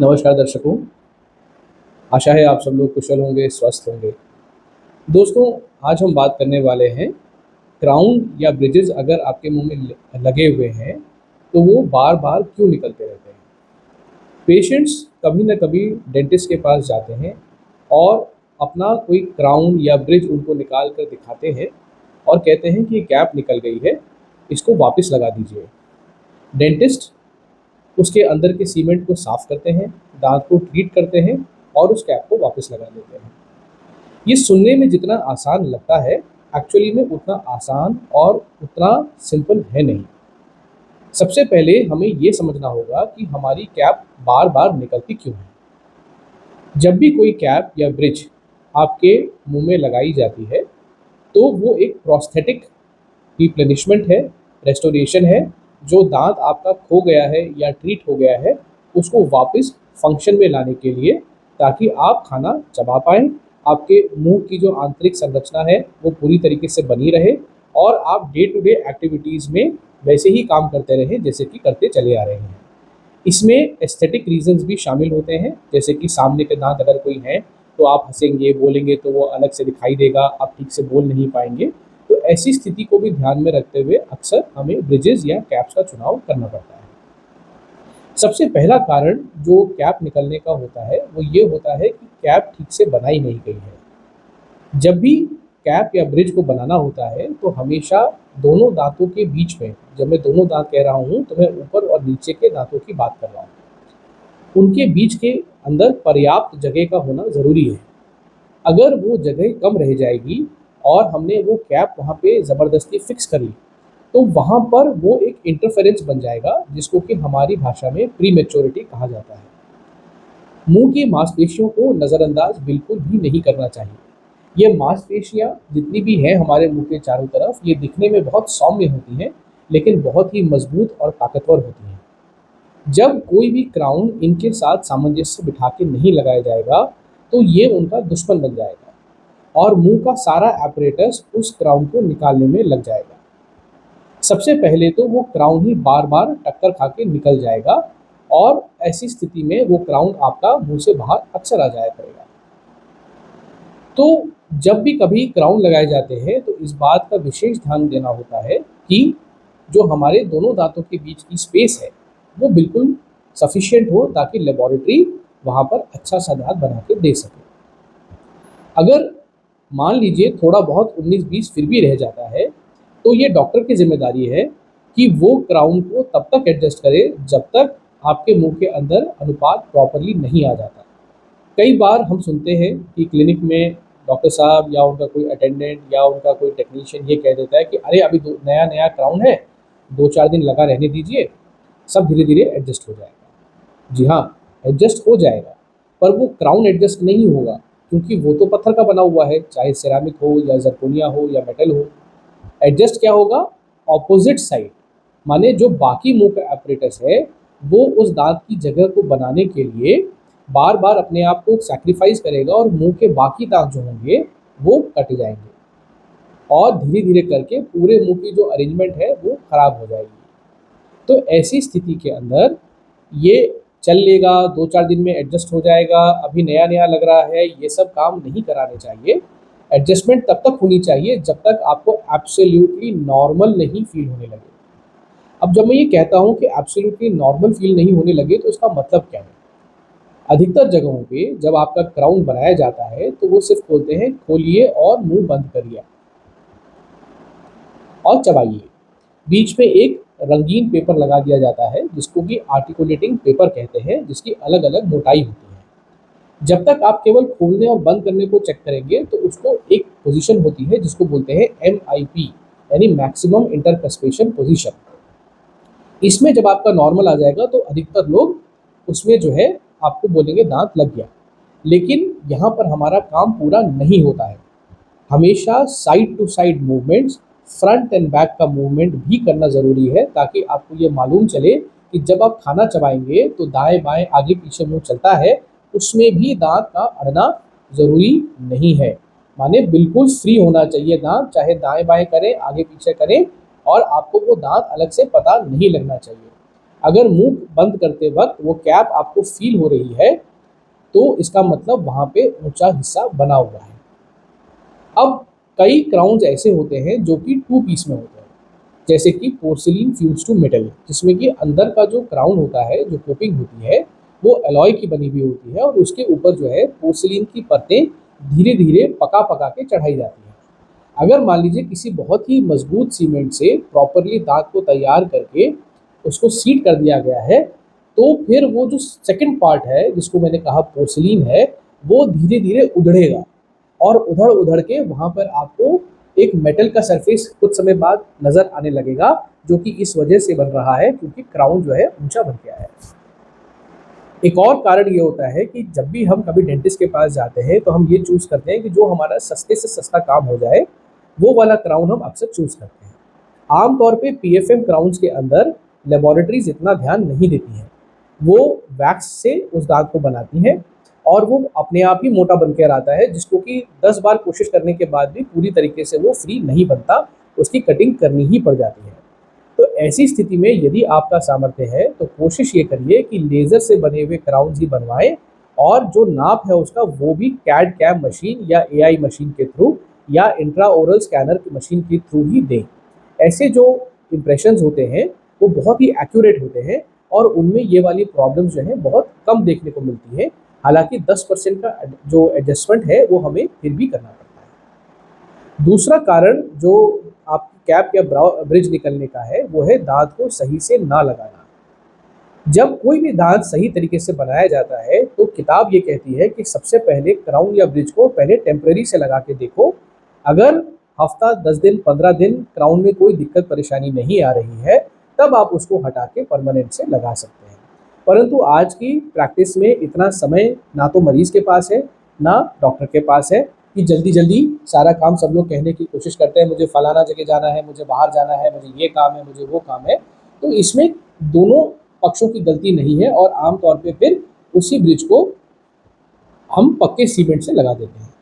नमस्कार दर्शकों। आशा है आप सब लोग कुशल होंगे, स्वस्थ होंगे। दोस्तों, आज हम बात करने वाले हैं क्राउन या ब्रिजेस अगर आपके मुंह में लगे हुए हैं तो वो बार बार क्यों निकलते रहते हैं। पेशेंट्स कभी ना कभी डेंटिस्ट के पास जाते हैं और अपना कोई क्राउन या ब्रिज उनको निकाल कर दिखाते हैं और कहते हैं कि ये कैप निकल गई है, इसको वापस लगा दीजिए। डेंटिस्ट उसके अंदर के सीमेंट को साफ करते हैं, दांत को ट्रीट करते हैं और उस कैप को वापस लगा देते हैं। ये सुनने में जितना आसान लगता है, एक्चुअली में उतना आसान और उतना सिंपल है नहीं। सबसे पहले हमें ये समझना होगा कि हमारी कैप बार बार निकलती क्यों है। जब भी कोई कैप या ब्रिज आपके मुंह में लगाई जाती है तो वो एक प्रोस्थेटिक रिप्लेनिशमेंट है, रेस्टोरेशन है। जो दांत आपका खो गया है या ट्रीट हो गया है उसको वापस फंक्शन में लाने के लिए, ताकि आप खाना चबा पाएँ, आपके मुंह की जो आंतरिक संरचना है वो पूरी तरीके से बनी रहे और आप डे टू डे एक्टिविटीज़ में वैसे ही काम करते रहें जैसे कि करते चले आ रहे हैं। इसमें एस्थेटिक रीजंस भी शामिल होते हैं, जैसे कि सामने के दांत अगर कोई हैं तो आप हंसेंगे, बोलेंगे तो वो अलग से दिखाई देगा, आप ठीक से बोल नहीं पाएंगे। तो ऐसी स्थिति को भी ध्यान में रखते हुए अक्सर हमें ब्रिजेस या कैप्स का चुनाव करना पड़ता है। सबसे पहला कारण जो कैप निकलने का होता है वो ये होता है कि कैप ठीक से बनाई नहीं गई है। जब भी कैप या ब्रिज को बनाना होता है तो हमेशा दोनों दांतों के बीच में, जब मैं दोनों दांत कह रहा हूँ तो मैं ऊपर और नीचे के दांतों की बात कर रहा हूँ, उनके बीच के अंदर पर्याप्त जगह का होना ज़रूरी है। अगर वो जगह कम रह जाएगी और हमने वो कैप वहाँ पे ज़बरदस्ती फिक्स कर ली तो वहाँ पर वो एक इंटरफेरेंस बन जाएगा, जिसको कि हमारी भाषा में प्री मैच्योरिटी कहा जाता है। मुंह की मांसपेशियों को नज़रअंदाज बिल्कुल भी नहीं करना चाहिए। ये मांसपेशियाँ जितनी भी हैं हमारे मुंह के चारों तरफ, ये दिखने में बहुत सौम्य होती हैं लेकिन बहुत ही मजबूत और ताकतवर होती हैं। जब कोई भी क्राउन इनके साथ सामंजस्य बिठा के नहीं लगाया जाएगा तो ये उनका दुश्मन बन जाएगा और मुंह का सारा एपरेटस उस क्राउन को निकालने में लग जाएगा। सबसे पहले तो वो क्राउन ही बार बार टक्कर खा के निकल जाएगा और ऐसी स्थिति में वो क्राउन आपका मुंह से बाहर अक्सर आ जाया करेगा। तो जब भी कभी क्राउन लगाए जाते हैं तो इस बात का विशेष ध्यान देना होता है कि जो हमारे दोनों दांतों के बीच की स्पेस है वो बिल्कुल सफिशिएंट हो, ताकि लेबोरेटरी वहाँ पर अच्छा सा दांत बना के दे सके। अगर मान लीजिए थोड़ा बहुत 19-20 फिर भी रह जाता है तो ये डॉक्टर की जिम्मेदारी है कि वो क्राउन को तब तक एडजस्ट करे जब तक आपके मुंह के अंदर अनुपात प्रॉपरली नहीं आ जाता। कई बार हम सुनते हैं कि क्लिनिक में डॉक्टर साहब या उनका कोई अटेंडेंट या उनका कोई टेक्नीशियन ये कह देता है कि अरे अभी नया नया क्राउन है, 2-4 दिन लगा रहने दीजिए, सब धीरे धीरे एडजस्ट हो जाएगा। जी हाँ, एडजस्ट हो जाएगा, पर वो क्राउन एडजस्ट नहीं होगा, क्योंकि वो तो पत्थर का बना हुआ है, चाहे सिरामिक हो या जरकोनिया हो या मेटल हो। एडजस्ट क्या होगा? ऑपोजिट साइड, माने जो बाकी मुंह का एपरेटस है वो उस दांत की जगह को बनाने के लिए बार बार अपने आप को सैक्रिफाइस करेगा और मुंह के बाकी दांत जो होंगे वो कट जाएंगे और धीरे धीरे करके पूरे मुंह की जो अरेंजमेंट है वो खराब हो जाएगी। तो ऐसी स्थिति के अंदर ये चल लेगा, 2-4 दिन में एडजस्ट हो जाएगा, अभी नया नया लग रहा है, ये सब काम नहीं कराने चाहिए। एडजस्टमेंट तब तक होनी चाहिए जब तक आपको एब्सोल्युटली नॉर्मल नहीं फील होने लगे। अब जब मैं ये कहता हूँ कि एब्सोल्युटली नॉर्मल फील नहीं होने लगे तो इसका मतलब क्या है? अधिकतर जगहों पे जब आपका क्राउन बनाया जाता है तो वो सिर्फ बोलते हैं खोलिए और मुंह बंद करिए और चबाइए। बीच में एक रंगीन पेपर लगा दिया जाता है जिसको कि आर्टिकुलेटिंग पेपर कहते हैं, जिसकी अलग अलग मोटाई होती है। जब तक आप केवल खोलने और बंद करने को चेक करेंगे तो उसको एक पोजीशन होती है जिसको बोलते हैं MIP, यानी मैक्सिमम इंटरप्रेस्पेशन पोजीशन। इसमें जब आपका नॉर्मल आ जाएगा तो अधिकतर लोग उसमें जो है आपको बोलेंगे दांत लग गया। लेकिन यहाँ पर हमारा काम पूरा नहीं होता है। हमेशा side to side movements, front and back का मूवमेंट भी करना ज़रूरी है, ताकि आपको ये मालूम चले कि जब आप खाना चबाएंगे तो दाएं बाएं आगे पीछे मुंह चलता है, उसमें भी दांत का अड़ना ज़रूरी नहीं है। माने बिल्कुल फ्री होना चाहिए दांत, चाहे दाएं बाएं करें, आगे पीछे करें, और आपको वो दांत अलग से पता नहीं लगना चाहिए। अगर मुंह बंद करते वक्त वो कैप आपको फील हो रही है तो इसका मतलब वहाँ पे ऊंचा हिस्सा बना हुआ है। अब कई क्राउन्स ऐसे होते हैं जो कि टू पीस में होते हैं, जैसे कि पोर्सिलीन फ्यूज टू मेटल, जिसमें कि अंदर का जो क्राउन होता है, जो कोपिंग होती है, वो एलॉय की बनी हुई होती है और उसके ऊपर जो है पोर्सिलीन की परतें धीरे धीरे पका पका के चढ़ाई जाती हैं। अगर मान लीजिए किसी बहुत ही मजबूत सीमेंट से प्रॉपरली दांत को तैयार करके उसको सीट कर दिया गया है, तो फिर वो जो सेकंड पार्ट है जिसको मैंने कहा पोर्सिलीन है, वो धीरे धीरे उधड़ेगा और उधड़ उधड़ के वहाँ पर आपको एक मेटल का सरफेस कुछ समय बाद नज़र आने लगेगा, जो कि इस वजह से बन रहा है क्योंकि क्राउन जो है ऊंचा बन गया है। एक और कारण ये होता है कि जब भी हम कभी डेंटिस्ट के पास जाते हैं तो हम ये चूज़ करते हैं कि जो हमारा सस्ते से सस्ता काम हो जाए, वो वाला क्राउन हम अक्सर चूज़ करते हैं। आमतौर पे पीएफएम क्राउन्स के अंदर लेबोरेटरीज इतना ध्यान नहीं देती हैं। वो वैक्स से उस दाग को बनाती हैं और वो अपने आप ही मोटा बन कर आता है, जिसको कि 10 बार कोशिश करने के बाद भी पूरी तरीके से वो फ्री नहीं बनता, उसकी कटिंग करनी ही पड़ जाती है। तो ऐसी स्थिति में यदि आपका सामर्थ्य है तो कोशिश ये करिए कि लेज़र से बने हुए क्राउन्स ही बनवाएं और जो नाप है उसका वो भी कैड कैम मशीन या एआई मशीन के थ्रू या इंट्राओरल स्कैनर की मशीन के थ्रू ही दें। ऐसे जो इम्प्रेशंस होते हैं वो बहुत ही एक्यूरेट होते हैं और उनमें ये वाली प्रॉब्लम्स जो है बहुत कम देखने को मिलती है। हालांकि 10% का जो एडजस्टमेंट है वो हमें फिर भी करना पड़ता है। दूसरा कारण जो आपकी कैप या ब्रिज निकलने का है वो है दांत को सही से ना लगाना। जब कोई भी दांत सही तरीके से बनाया जाता है तो किताब ये कहती है कि सबसे पहले क्राउन या ब्रिज को पहले टेम्परेरी से लगा के देखो। अगर हफ्ता 10 दिन 15 दिन क्राउन में कोई दिक्कत परेशानी नहीं आ रही है तब आप उसको हटा के परमानेंट से लगा सकते हैं। परंतु आज की प्रैक्टिस में इतना समय ना तो मरीज के पास है ना डॉक्टर के पास है कि जल्दी जल्दी सारा काम सब लोग कहने की कोशिश करते हैं, मुझे फलाना जगह जाना है, मुझे बाहर जाना है, मुझे ये काम है, मुझे वो काम है। तो इसमें दोनों पक्षों की गलती नहीं है और आमतौर पे फिर उसी ब्रिज को हम पक्के सीमेंट से लगा देते हैं।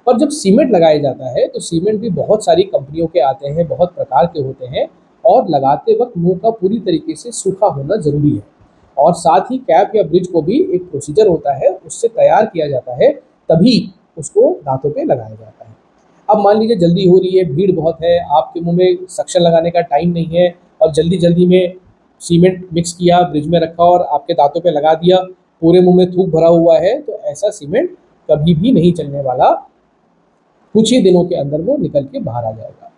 पर जब सीमेंट लगाया जाता है तो सीमेंट भी बहुत सारी कंपनियों के आते हैं, बहुत प्रकार के होते हैं और लगाते वक्त मुंह का पूरी तरीके से सूखा होना ज़रूरी है। और साथ ही कैप या ब्रिज को भी एक प्रोसीजर होता है, उससे तैयार किया जाता है, तभी उसको दांतों पे लगाया जाता है। अब मान लीजिए जल्दी हो रही है, भीड़ बहुत है, आपके मुंह में सक्शन लगाने का टाइम नहीं है और जल्दी जल्दी में सीमेंट मिक्स किया, ब्रिज में रखा और आपके दांतों पे लगा दिया, पूरे मुंह में थूक भरा हुआ है, तो ऐसा सीमेंट कभी भी नहीं चलने वाला। कुछ ही दिनों के अंदर वो निकल के बाहर आ जाएगा।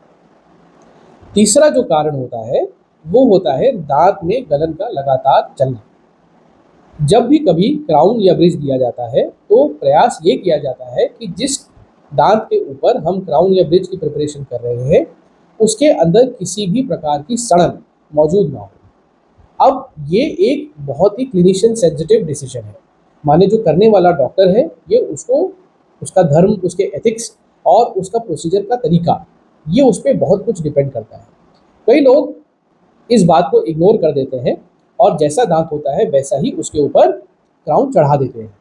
तीसरा जो कारण होता है वो होता है दांत में गलन का लगातार चलना। जब भी कभी क्राउन या ब्रिज दिया जाता है तो प्रयास ये किया जाता है कि जिस दांत के ऊपर हम क्राउन या ब्रिज की प्रिपरेशन कर रहे हैं उसके अंदर किसी भी प्रकार की सड़न मौजूद ना हो। अब ये एक बहुत ही क्लिनिशियन सेंसिटिव डिसीजन है। माने जो करने वाला डॉक्टर है ये उसको उसका धर्म, उसके एथिक्स और उसका प्रोसीजर का तरीका, ये उस पर बहुत कुछ डिपेंड करता है। कई लोग इस बात को इग्नोर कर देते हैं और जैसा दांत होता है वैसा ही उसके ऊपर क्राउन चढ़ा देते हैं।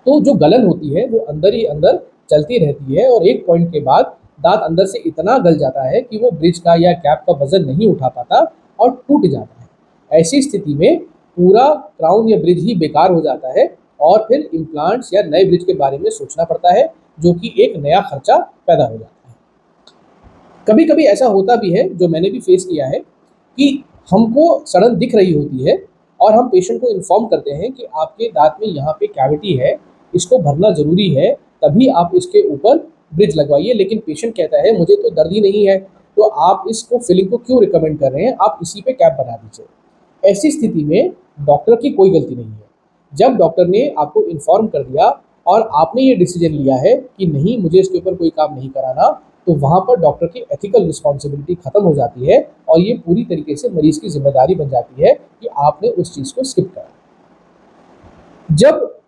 तो जो गलन होती है वो अंदर ही अंदर चलती रहती है और एक पॉइंट के बाद दांत अंदर से इतना गल जाता है कि वो ब्रिज का या कैप का वजन नहीं उठा पाता और टूट जाता है। ऐसी स्थिति में पूरा क्राउन या ब्रिज ही बेकार हो जाता है और फिर इम्प्लांट्स या नए ब्रिज के बारे में सोचना पड़ता है, जो कि एक नया खर्चा पैदा हो जाता है। कभी कभी ऐसा होता भी है, जो मैंने भी फेस किया है, कि हमको सड़न दिख रही होती है और हम पेशेंट को इन्फॉर्म करते हैं कि आपके दांत में यहाँ पे कैविटी है, इसको भरना ज़रूरी है, तभी आप इसके ऊपर ब्रिज लगवाइए। लेकिन पेशेंट कहता है मुझे तो दर्द ही नहीं है, तो आप इसको फिलिंग को क्यों रिकमेंड कर रहे हैं, आप इसी पे कैप बना दीजिए। ऐसी स्थिति में डॉक्टर की कोई गलती नहीं है। जब डॉक्टर ने आपको इन्फॉर्म कर दिया और आपने ये डिसीजन लिया है कि नहीं मुझे इसके ऊपर कोई काम नहीं कराना, तो वहाँ पर डॉक्टर की एथिकल रिस्पॉन्सिबिलिटी खत्म हो जाती है और ये पूरी तरीके से मरीज की जिम्मेदारी बन जाती है कि आपने उस चीज़ को स्किप करा। जब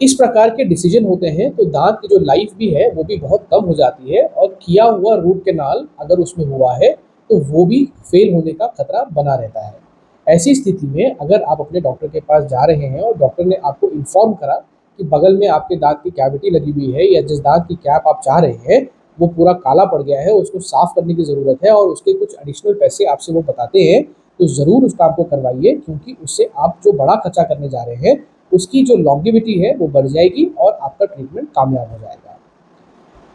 इस प्रकार के डिसीजन होते हैं तो दांत की जो लाइफ भी है वो भी बहुत कम हो जाती है और किया हुआ रूट कैनाल अगर उसमें हुआ है तो वो भी फेल होने का खतरा बना रहता है। ऐसी स्थिति में अगर आप अपने डॉक्टर के पास जा रहे हैं और डॉक्टर ने आपको इन्फॉर्म करा कि बगल में आपके दांत की कैविटी लगी हुई है या जिस दांत की कैप आप चाह रहे हैं वो पूरा काला पड़ गया है, उसको साफ करने की ज़रूरत है और उसके कुछ एडिशनल पैसे आपसे वो बताते हैं, तो ज़रूर उस काम को करवाइए, क्योंकि उससे आप जो बड़ा खर्चा करने जा रहे हैं उसकी जो लॉन्गेविटी है वो बढ़ जाएगी और आपका ट्रीटमेंट कामयाब हो जाएगा।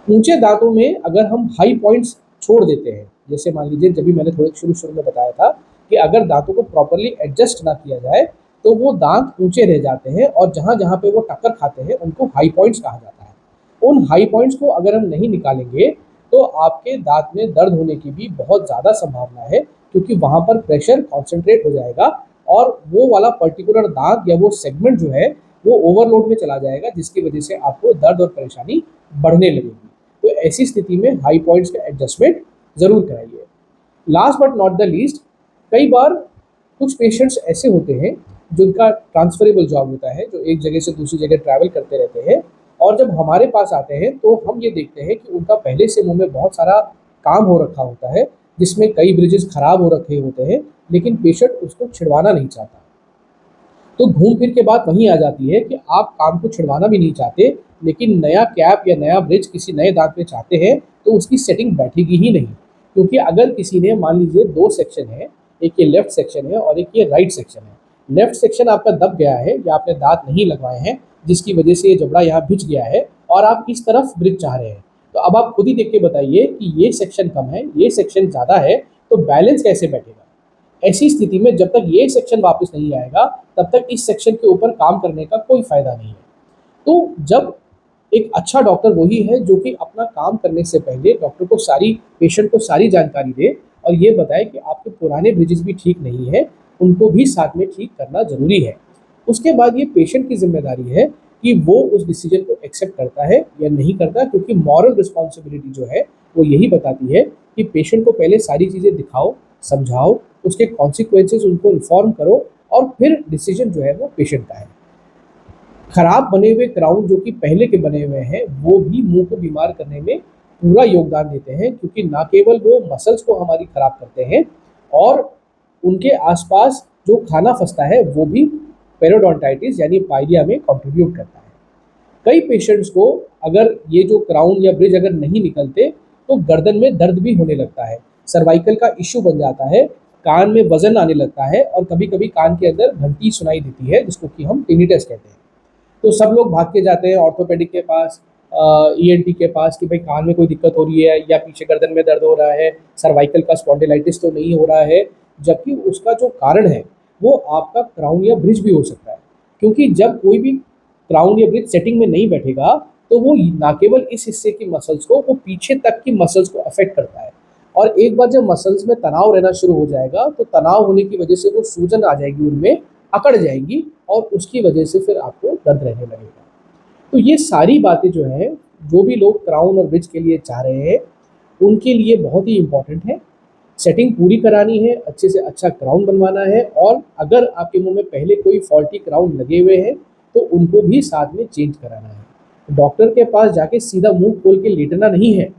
ऊंचे दांतों में अगर हम हाई पॉइंट्स छोड़ देते हैं, जैसे मान लीजिए जब भी मैंने थोड़े शुरू शुरू में बताया था कि अगर दांतों को प्रॉपरली एडजस्ट ना किया जाए तो वो दांत ऊंचे रह जाते हैं और जहाँ जहाँ पे वो टक्कर खाते हैं उनको हाई पॉइंट्स कहा जाता है। उन हाई पॉइंट्स को अगर हम नहीं निकालेंगे तो आपके दांत में दर्द होने की भी बहुत ज़्यादा संभावना है, क्योंकि वहाँ पर प्रेशर कॉन्सेंट्रेट हो जाएगा और वो वाला पर्टिकुलर दांत या वो सेगमेंट जो है वो ओवरलोड में चला जाएगा, जिसकी वजह से आपको दर्द और परेशानी बढ़ने लगेगी। तो ऐसी स्थिति में हाई पॉइंट्स का एडजस्टमेंट ज़रूर कराइए। Last but not the least, कई बार कुछ पेशेंट्स ऐसे होते हैं जिनका ट्रांसफरेबल जॉब होता है, जो एक जगह से दूसरी जगह ट्रैवल करते रहते हैं, और जब हमारे पास आते हैं तो हम ये देखते हैं कि उनका पहले से मुंह में बहुत सारा काम हो रखा होता है, जिसमें कई ब्रिजेस खराब हो रखे होते हैं, लेकिन पेशेंट उसको छिड़वाना नहीं चाहता। तो घूम फिर के बात वहीं आ जाती है कि आप काम को छिड़वाना भी नहीं चाहते, लेकिन नया कैप या नया ब्रिज किसी नए दांत पे चाहते हैं तो उसकी सेटिंग बैठेगी ही नहीं। क्योंकि अगर किसी ने मान लीजिए दो सेक्शन है, एक ये लेफ्ट सेक्शन है और एक ये राइट सेक्शन है, लेफ्ट सेक्शन आपका दब गया है या आपने दांत नहीं लगवाए हैं जिसकी वजह से ये जबड़ा यहाँ भिज गया है और आप इस तरफ ब्रिज चाह रहे हैं, तो अब आप खुद ही देख के बताइए कि ये सेक्शन कम है, ये सेक्शन ज़्यादा है, तो बैलेंस कैसे बैठेगा। ऐसी स्थिति में जब तक ये सेक्शन वापस नहीं आएगा तब तक इस सेक्शन के ऊपर काम करने का कोई फायदा नहीं है। तो जब एक अच्छा डॉक्टर वही है जो कि अपना काम करने से पहले डॉक्टर को सारी पेशेंट को सारी जानकारी दे और ये बताए कि आपके पुराने ब्रिजेस भी ठीक नहीं है, उनको भी साथ में ठीक करना ज़रूरी है। उसके बाद ये पेशेंट की जिम्मेदारी है कि वो उस डिसीजन को एक्सेप्ट करता है या नहीं करता, क्योंकि मॉरल रिस्पॉन्सिबिलिटी जो है वो यही बताती है कि पेशेंट को पहले सारी चीज़ें दिखाओ, समझाओ, उसके कॉन्सिक्वेंसेस उनको इन्फॉर्म करो और फिर डिसीजन जो है वो पेशेंट का है। खराब बने हुए क्राउन जो कि पहले के बने हुए हैं वो भी मुंह को बीमार करने में पूरा योगदान देते हैं, क्योंकि ना केवल वो मसल्स को हमारी खराब करते हैं और उनके आसपास जो खाना फंसता है वो भी पेरोडोंटाइटिस यानी पायरिया में कंट्रीब्यूट करता है। कई पेशेंट्स को अगर ये जो क्राउन या ब्रिज अगर नहीं निकलते तो गर्दन में दर्द भी होने लगता है, सर्वाइकल का इश्यू बन जाता है, कान में वजन आने लगता है और कभी कभी कान के अंदर घंटी सुनाई देती है जिसको कि हम टिनिटस कहते हैं। तो सब लोग भाग के जाते हैं ऑर्थोपेडिक के पास, ईएनटी के पास कि भाई कान में कोई दिक्कत हो रही है या पीछे गर्दन में दर्द हो रहा है, सर्वाइकल का स्पॉन्डिलाइटिस तो नहीं हो रहा है, जबकि उसका जो कारण है वो आपका क्राउन या ब्रिज भी हो सकता है। क्योंकि जब कोई भी क्राउन या ब्रिज सेटिंग में नहीं बैठेगा तो वो ना केवल इस हिस्से की मसल्स को, वो पीछे तक की मसल्स को अफेक्ट करता है। और एक बार जब मसल्स में तनाव रहना शुरू हो जाएगा तो तनाव होने की वजह से वो सूजन आ जाएगी, उनमें अकड़ जाएंगी और उसकी वजह से फिर आपको दर्द रहने लगेगा। तो ये सारी बातें जो हैं, जो भी लोग क्राउन और ब्रिज के लिए चाह रहे हैं उनके लिए बहुत ही इम्पॉर्टेंट है। सेटिंग पूरी करानी है, अच्छे से अच्छा क्राउन बनवाना है, और अगर आपके मुंह में पहले कोई फॉल्टी क्राउन लगे हुए हैं तो उनको भी साथ में चेंज कराना है। डॉक्टर के पास जाके सीधा मुंह खोल के लेटना नहीं है।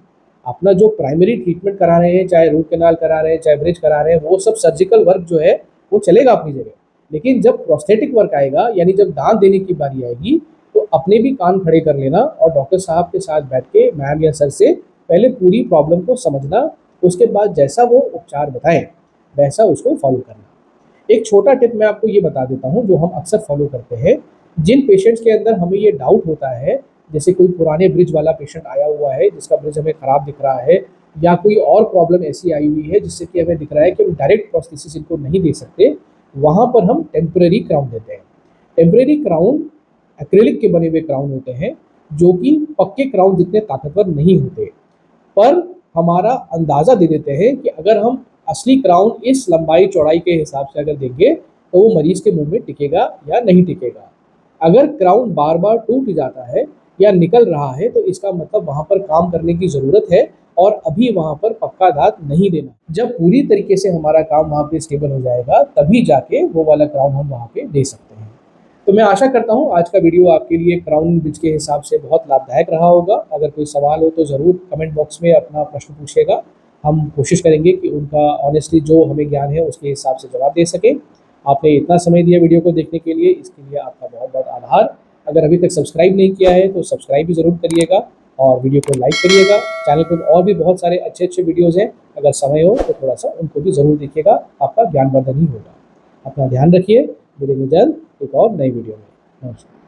अपना जो प्राइमरी ट्रीटमेंट करा रहे हैं, चाहे रूट कैनाल करा रहे हैं, चाहे ब्रिज करा रहे हैं, वो सब सर्जिकल वर्क जो है वो चलेगा अपनी जगह। लेकिन जब प्रोस्थेटिक वर्क आएगा, यानी जब दांत देने की बारी आएगी, तो अपने भी कान खड़े कर लेना और डॉक्टर साहब के साथ बैठ के मैम या सर से पहले पूरी प्रॉब्लम को समझना, उसके बाद जैसा वो उपचार बताएं वैसा उसको फॉलो करना। एक छोटा टिप मैं आपको ये बता देता हूँ जो हम अक्सर फॉलो करते हैं। जिन पेशेंट्स के अंदर हमें ये डाउट होता है, जैसे कोई पुराने ब्रिज वाला पेशेंट आया हुआ है जिसका ब्रिज हमें ख़राब दिख रहा है, या कोई और प्रॉब्लम ऐसी आई हुई है जिससे कि हमें दिख रहा है कि हम डायरेक्ट प्रोस्थेसिस इनको नहीं दे सकते, वहाँ पर हम टेम्परेरी क्राउन देते हैं। टेम्परेरी क्राउन एक्रेलिक के बने हुए क्राउन होते हैं जो कि पक्के क्राउन जितने ताकतवर नहीं होते, पर हमारा अंदाज़ा दे देते हैं कि अगर हम असली क्राउन इस लंबाई चौड़ाई के हिसाब से अगर देंगे तो वो मरीज़ के मुंह में टिकेगा या नहीं टिकेगा। अगर क्राउन बार बार टूट जाता है या निकल रहा है तो इसका मतलब वहाँ पर काम करने की ज़रूरत है और अभी वहाँ पर पक्का दांत नहीं देना। जब पूरी तरीके से हमारा काम वहाँ पे स्टेबल हो जाएगा तभी जाके वो वाला क्राउन हम वहाँ पे दे सकते हैं। तो मैं आशा करता हूँ आज का वीडियो आपके लिए क्राउन ब्रिज के हिसाब से बहुत लाभदायक रहा होगा। अगर कोई सवाल हो तो ज़रूर कमेंट बॉक्स में अपना प्रश्न पूछिएगा। हम कोशिश करेंगे कि उनका ऑनेस्टली जो हमें ज्ञान है उसके हिसाब से जवाब दे सकें। आपने इतना समय दिया वीडियो को देखने के लिए, इसके लिए आपका बहुत बहुत आभार। अगर अभी तक सब्सक्राइब नहीं किया है तो सब्सक्राइब भी ज़रूर करिएगा और वीडियो को लाइक करिएगा। चैनल पर और भी बहुत सारे अच्छे वीडियोज़ हैं, अगर समय हो तो थोड़ा सा उनको भी ज़रूर देखिएगा, आपका ज्ञानवर्धन ही होगा। अपना ध्यान रखिए, मिलेंगे जल्द एक और नई वीडियो में। नमस्कार।